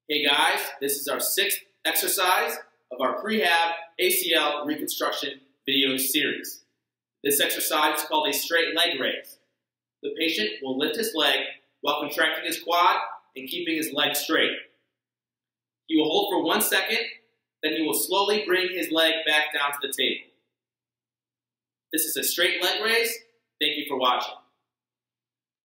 Hey guys, this is our 6th exercise of our Pre-Hab ACL reconstruction video series. This exercise is called a straight leg raise. The patient will lift his leg while contracting his quad and keeping his leg straight. He will hold for 1 second, then he will slowly bring his leg back down to the table. This is a straight leg raise. Thank you for watching.